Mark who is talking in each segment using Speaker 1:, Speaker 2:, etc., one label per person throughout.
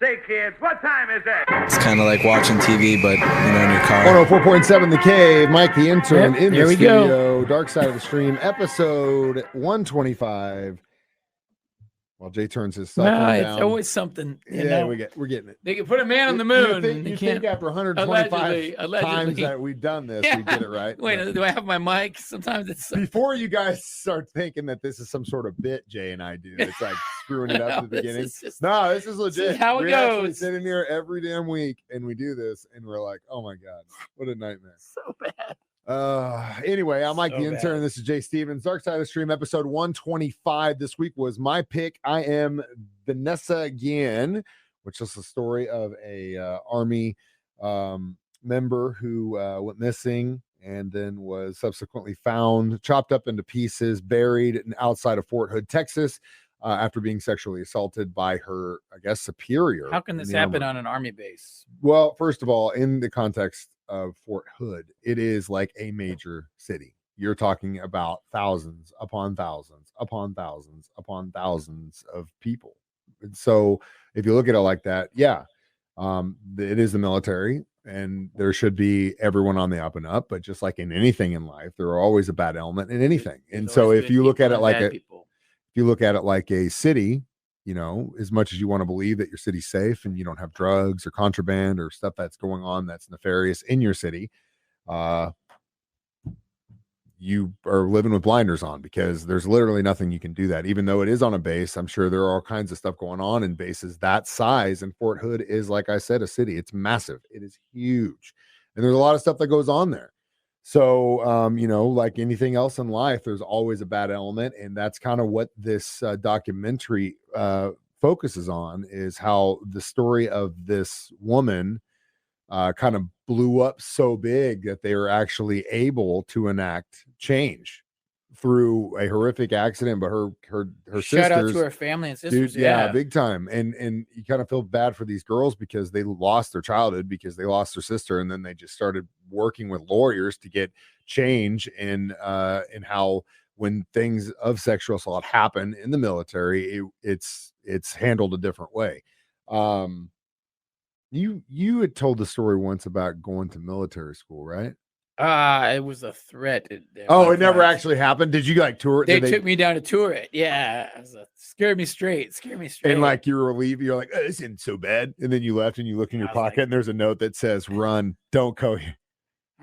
Speaker 1: Say, kids, what time is it?
Speaker 2: It's kind of like watching TV, but, in your car.
Speaker 3: 104.7 The Cave, Mike the Intern in
Speaker 4: there
Speaker 3: the
Speaker 4: we
Speaker 3: studio. Dark Side of the Stream, episode 125. While Jay turns his cell phone
Speaker 4: It's
Speaker 3: down.
Speaker 4: always something.
Speaker 3: We're getting it.
Speaker 4: They can put a man on the moon.
Speaker 3: You think after 125 times that we've done this, we did it right?
Speaker 4: Wait, do I have my mic? Sometimes it's
Speaker 3: before you guys start thinking that this is some sort of bit Jay and I do. It's like screwing it up at the beginning. This is legit.
Speaker 4: This is how it goes.
Speaker 3: We sit in here every damn week and we do this, and we're like, oh my god, what a nightmare!
Speaker 4: So bad.
Speaker 3: Anyway, I'm Mike the Intern. This is Jay Stevens. Dark Side of the Stream, episode 125. This week was my pick. I am Vanessa Guillen, which is the story of a Army member who went missing and then was subsequently found, chopped up into pieces, buried outside of Fort Hood, Texas, after being sexually assaulted by her, I guess, superior.
Speaker 4: How can this happen on an Army base?
Speaker 3: Well, first of all, in the context of Fort Hood, it is like a major city. You're talking about thousands upon thousands upon thousands upon thousands of people. And so if you look at it like that, it is the military, and there should be everyone on the up and up, but just like in anything in life, there are always a bad element in anything. And so if you look at it like a city, as much as you want to believe that your city's safe and you don't have drugs or contraband or stuff that's going on that's nefarious in your city, you are living with blinders on, because there's literally nothing you can do that. Even though it is on a base, I'm sure there are all kinds of stuff going on in bases that size. And Fort Hood is, like I said, a city. It's massive. It is huge. And there's a lot of stuff that goes on there. So, like anything else in life, there's always a bad element. And that's kind of what this documentary focuses on, is how the story of this woman kind of blew up so big that they were actually able to enact change through a horrific accident. But her
Speaker 4: Shout
Speaker 3: sisters,
Speaker 4: out to her family and sisters.
Speaker 3: dude, yeah, big time. And you kind of feel bad for these girls because they lost their childhood, because they lost their sister, and then they just started working with lawyers to get change in how, when things of sexual assault happen in the military, it's handled a different way. You had told the story once about going to military school, right?
Speaker 4: It was a threat.
Speaker 3: It never actually happened. Did you tour it?
Speaker 4: They took me down to tour it. Yeah. Scared me straight.
Speaker 3: And like you were leaving, you're like, oh, this isn't so bad. And then you left and you look in your pocket and there's a note that says, run, don't go here.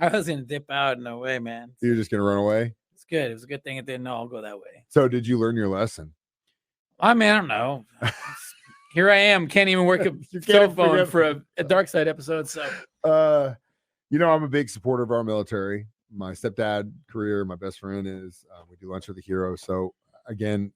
Speaker 4: I was going to dip out. No way, man.
Speaker 3: You're just going to run away?
Speaker 4: It's good. It was a good thing it didn't know I'll go that way.
Speaker 3: So did you learn your lesson?
Speaker 4: I mean, I don't know. Here I am. Can't even work a cell phone for a Dark Side episode. So,
Speaker 3: I'm a big supporter of our military. My stepdad career, my best friend is, we do lunch with the hero. So again,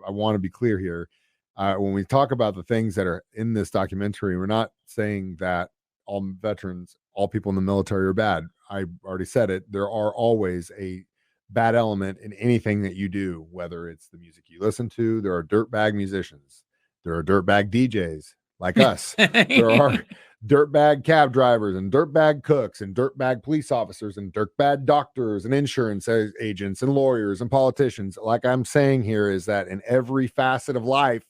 Speaker 3: I want to be clear here. When we talk about the things that are in this documentary, we're not saying that all veterans, all people in the military are bad. I already said it. There are always a bad element in anything that you do, whether it's the music you listen to. There are dirtbag musicians. There are dirtbag DJs like us. There are dirtbag cab drivers and dirtbag cooks and dirtbag police officers and dirtbag doctors and insurance agents and lawyers and politicians. Like I'm saying here is that in every facet of life,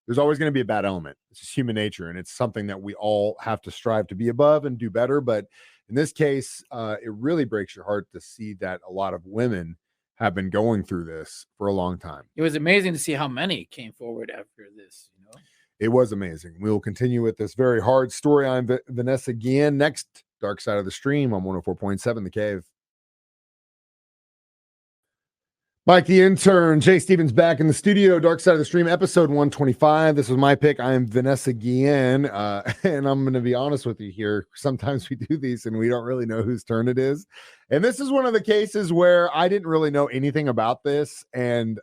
Speaker 3: there's always going to be a bad element. It's just human nature, and it's something that we all have to strive to be above and do better. But in this case, it really breaks your heart to see that a lot of women have been going through this for a long time.
Speaker 4: It was amazing to see how many came forward after this,
Speaker 3: It was amazing. We will continue with this very hard story. I'm Vanessa Guillen. Next, Dark Side of the Stream on 104.7 The Cave. Mike the Intern, Jay Stevens back in the studio. Dark Side of the Stream, episode 125. This was my pick. I am Vanessa Guillen, and I'm going to be honest with you here. Sometimes we do these and we don't really know whose turn it is. And this is one of the cases where I didn't really know anything about this, and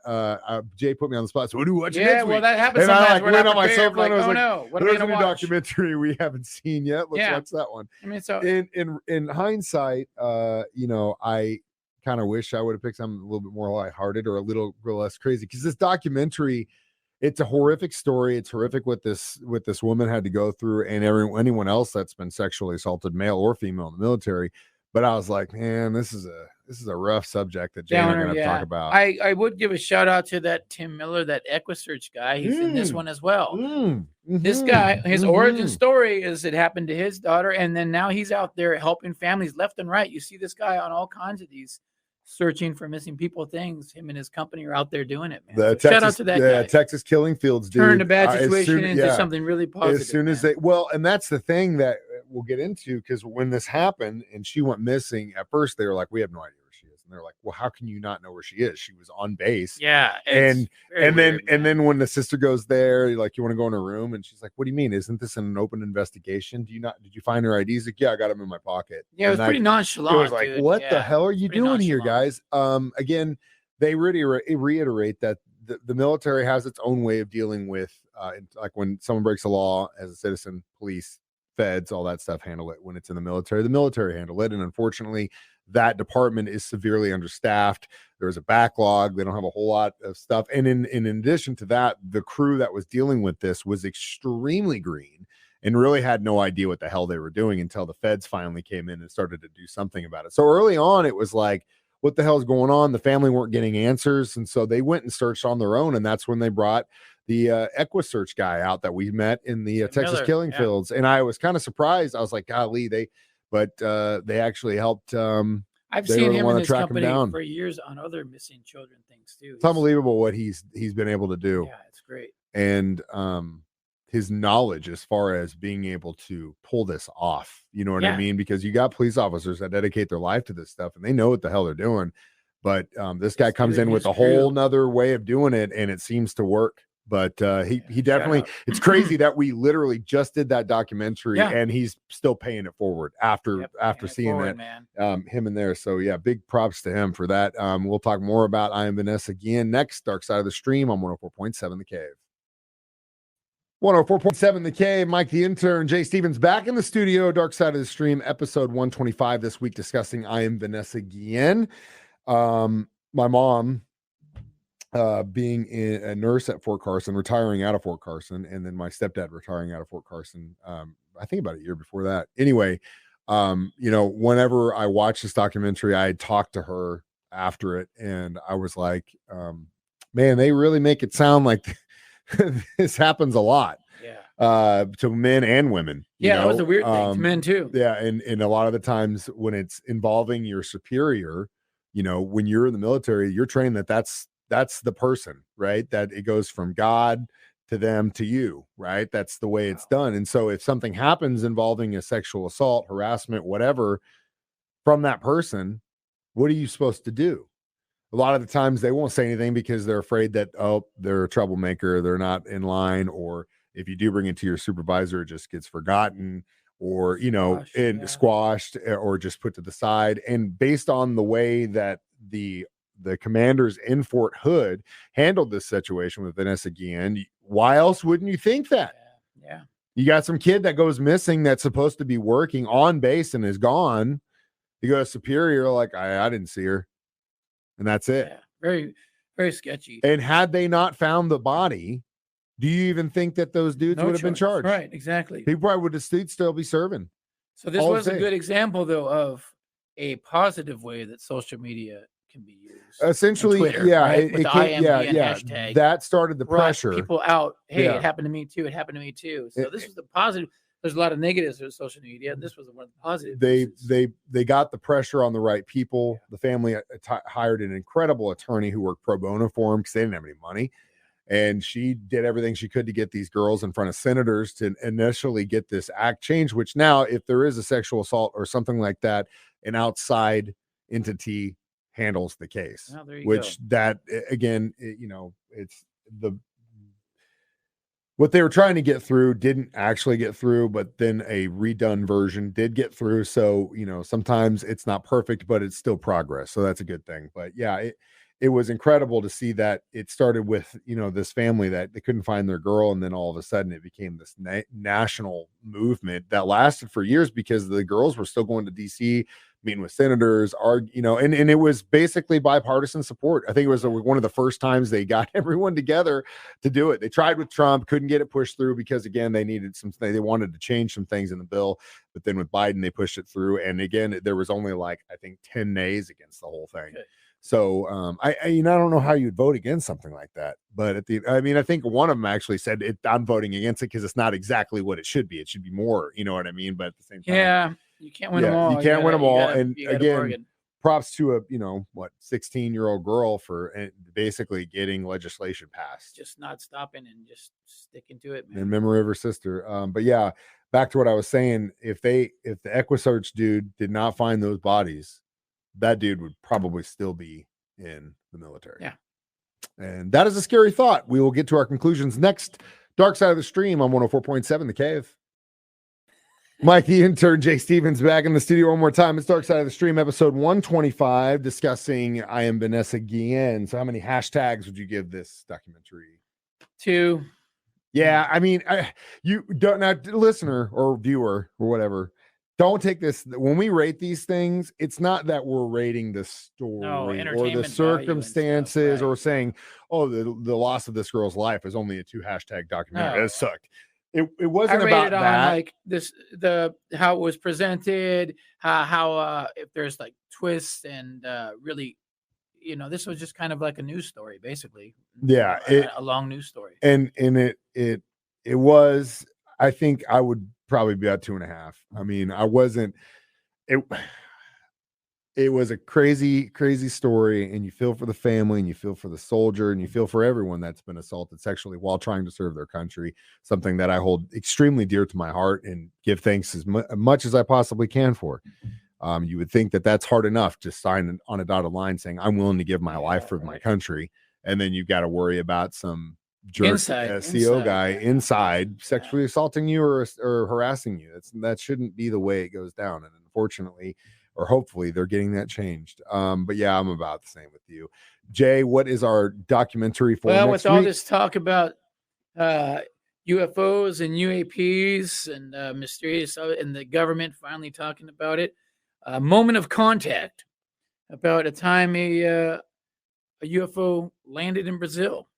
Speaker 3: Jay put me on the spot. So what do we watch next week?
Speaker 4: Well, that happens
Speaker 3: and
Speaker 4: sometimes.
Speaker 3: I went on my cell phone. I was
Speaker 4: no, what
Speaker 3: there's a new documentary we haven't seen yet. Let's watch that one.
Speaker 4: I mean, so
Speaker 3: in hindsight, I kind of wish I would have picked something a little bit more lighthearted or a little less crazy, because this documentary, it's a horrific story. It's horrific what this woman had to go through, and anyone else that's been sexually assaulted, male or female, in the military. But I was like, man, this is a rough subject that Jay and I are going to talk about.
Speaker 4: I would give a shout out to that Tim Miller, that EquiSearch guy. He's in this one as well. This guy, his origin story is it happened to his daughter, and then now he's out there helping families left and right. You see this guy on all kinds of these searching for missing people things. Him and his company are out there doing it, man. So shout out to that guy.
Speaker 3: Texas Killing Fields, dude.
Speaker 4: Turned a bad situation into something really positive.
Speaker 3: As soon as and that's the thing that we'll get into, because when this happened and she went missing, at first they were like, we have no idea where she is. And they're like, well, how can you not know where she is? She was on base.
Speaker 4: Yeah.
Speaker 3: And then when the sister goes there, you're like, you want to go in her room? And she's like, what do you mean? Isn't this an open investigation? did you find her IDs? Like, yeah, I got them in my pocket.
Speaker 4: Yeah, it was pretty nonchalant.
Speaker 3: It was like, what the hell are you doing here, guys? Again, they reiterate that the military has its own way of dealing with, like when someone breaks a law as a citizen, police, feds, all that stuff handle it. When it's in the military handle it. And unfortunately, that department is severely understaffed. There's a backlog. They don't have a whole lot of stuff. And in addition to that, the crew that was dealing with this was extremely green and really had no idea what the hell they were doing until the feds finally came in and started to do something about it. So early on, it was like, what the hell is going on? The family weren't getting answers. And so they went and searched on their own. And that's when they brought the EquiSearch guy out that we met in the Texas Killing Fields. And I was kind of surprised. I was like, golly, they actually helped.
Speaker 4: I've seen him in his company for years on other missing children things too.
Speaker 3: It's unbelievable what he's been able to do.
Speaker 4: Yeah, it's great.
Speaker 3: And his knowledge as far as being able to pull this off, you know what I mean? Because you got police officers that dedicate their life to this stuff and they know what the hell they're doing. But this guy comes in with a whole nother way of doing it, and it seems to work. But he definitely, it's crazy that we literally just did that documentary and he's still paying it forward after seeing that, him in there. So yeah, big props to him for that. We'll talk more about I Am Vanessa again next. Dark Side of the Stream on 104.7 The Cave. 104.7 The Cave. Mike the Intern, Jay Stevens back in the studio. Dark Side of the Stream, episode 125 this week, discussing I Am Vanessa Guillen. My mom, being a nurse at Fort Carson, retiring out of Fort Carson, and then my stepdad retiring out of Fort Carson, I think about a year before that. Anyway, whenever I watched this documentary, I had talked to her after it, and I was like, man, they really make it sound like this happens a lot. To men and women.
Speaker 4: That was a weird thing to men too.
Speaker 3: Yeah, and a lot of the times when it's involving your superior, when you're in the military, you're trained that's the person, right? That it goes from God to them to you, right? That's the way it's done. And so if something happens involving a sexual assault, harassment, whatever, from that person, what are you supposed to do? A lot of the times they won't say anything because they're afraid that, they're a troublemaker, they're not in line, or if you do bring it to your supervisor, it just gets forgotten or, squashed or just put to the side. And based on the way that the commanders in Fort Hood handled this situation with Vanessa Guillen, why else wouldn't you think that?
Speaker 4: Yeah.
Speaker 3: You got some kid that goes missing that's supposed to be working on base and is gone. You go to superior, like, I didn't see her. And that's it.
Speaker 4: Yeah. Very, very sketchy.
Speaker 3: And had they not found the body, do you even think that those dudes would have been charged?
Speaker 4: Right, exactly.
Speaker 3: People probably would have still be serving.
Speaker 4: So this was a good example, though, of a positive way that social media can be used.
Speaker 3: Essentially,
Speaker 4: Twitter,
Speaker 3: right?
Speaker 4: With the hashtag.
Speaker 3: That started the pressure.
Speaker 4: People out. Hey, it happened to me too. It happened to me too. So this was the positive. There's a lot of negatives with social media. This was one of the positive.
Speaker 3: They got the pressure on the right people. The family hired an incredible attorney who worked pro bono for them because they didn't have any money. And she did everything she could to get these girls in front of senators to initially get this act changed, which now, if there is a sexual assault or something like that, an outside entity handles the case.
Speaker 4: Oh, there you
Speaker 3: which
Speaker 4: go.
Speaker 3: That, again, it's what they were trying to get through didn't actually get through, but then a redone version did get through. So, sometimes it's not perfect, but it's still progress. So that's a good thing. But yeah, it was incredible to see that it started with, this family that they couldn't find their girl. And then all of a sudden it became this national movement that lasted for years because the girls were still going to DC, meeting with senators, and it was basically bipartisan support. I think it was one of the first times they got everyone together to do it. They tried with Trump, couldn't get it pushed through because, again, they wanted to change some things in the bill, but then with Biden, they pushed it through. And again, there was only I think 10 nays against the whole thing. Okay. So I don't know how you'd vote against something like that, but I think one of them actually said I'm voting against it because it's not exactly what it should be. It should be more, you know what I mean? But at the same time,
Speaker 4: you can't win them all.
Speaker 3: You can't win them all. And again,
Speaker 4: bargain.
Speaker 3: Props to a 16-year-old girl for basically getting legislation passed.
Speaker 4: Just not stopping and just sticking to it, man.
Speaker 3: In memory of her sister. But yeah, back to what I was saying. If the EquiSearch dude did not find those bodies, that dude would probably still be in the military.
Speaker 4: Yeah.
Speaker 3: And that is a scary thought. We will get to our conclusions next. Dark Side of the Stream on 104.7 The Cave. Mike, the intern, Jay Stevens, back in the studio one more time. It's Dark Side of the Stream, episode 125, discussing I Am Vanessa Guillen. So how many hashtags would you give this documentary?
Speaker 4: 2.
Speaker 3: Yeah, I mean, you don't, now, listener or viewer or whatever, don't take this. When we rate these things, it's not that we're rating the story or the circumstances or saying, oh, the loss of this girl's life is only a 2 hashtag documentary. It sucked. It wasn't about that.
Speaker 4: Like this, how it was presented, how if there's like twists and really, this was just kind of like a news story, basically.
Speaker 3: Yeah,
Speaker 4: a long news story.
Speaker 3: And it was. I think I would probably be at 2.5. I mean, I wasn't. It was a crazy, crazy story, and you feel for the family, and you feel for the soldier, and you feel for everyone that's been assaulted sexually while trying to serve their country. Something that I hold extremely dear to my heart, and give thanks as much as I possibly can for. You would think that that's hard enough to sign on a dotted line saying I'm willing to give my life for my country, and then you've got to worry about some jerk CO guy inside sexually assaulting you or harassing you. That shouldn't be the way it goes down, and unfortunately. Or hopefully they're getting that changed. But yeah, I'm about the same with you. Jay, what is our documentary for next
Speaker 4: with
Speaker 3: week?
Speaker 4: All this talk about UFOs and UAPs and mysterious, and the government finally talking about it, a moment of contact about a time a UFO landed in Brazil.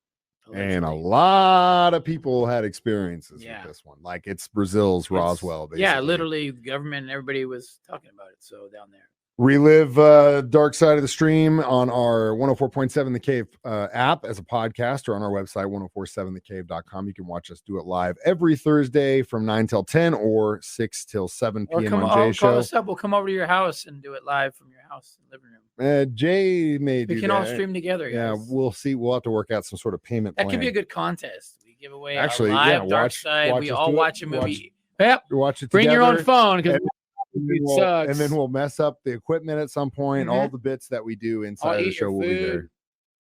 Speaker 4: Allegedly. And
Speaker 3: a lot of people had experiences with this one. Like it's Brazil's Roswell. Basically.
Speaker 4: Yeah, literally the government and everybody was talking about it. So down there.
Speaker 3: Relive Dark Side of the Stream on our 104.7 The Cave app as a podcast or on our website, 1047thecave.com. You can watch us do it live every Thursday from 9 till 10 or 6 till 7 p.m. on Jay Show.
Speaker 4: Call us up. We'll come over to your house and do it live from your house and living room.
Speaker 3: Jay may do that.
Speaker 4: We can all stream together, guys.
Speaker 3: Yeah, we'll see. We'll have to work out some sort of payment plan.
Speaker 4: That could be a good contest. We give away
Speaker 3: actually
Speaker 4: live Dark Side. We all watch a movie.
Speaker 3: Watch it.
Speaker 4: Bring your own phone because
Speaker 3: and then we'll mess up the equipment at some point. Mm-hmm. All the bits that we do inside the show will be there.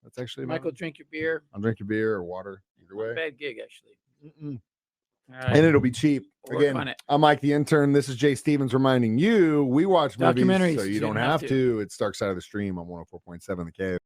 Speaker 3: That's actually
Speaker 4: Michael. Drink your beer.
Speaker 3: I'll drink your beer or water. Either way.
Speaker 4: Bad gig, actually.
Speaker 3: Right. And it'll be cheap. Again, I'm Mike the intern. This is Jay Stevens reminding you we watch movies so you don't have to. It's Dark Side of the Stream on 104.7 The Cave.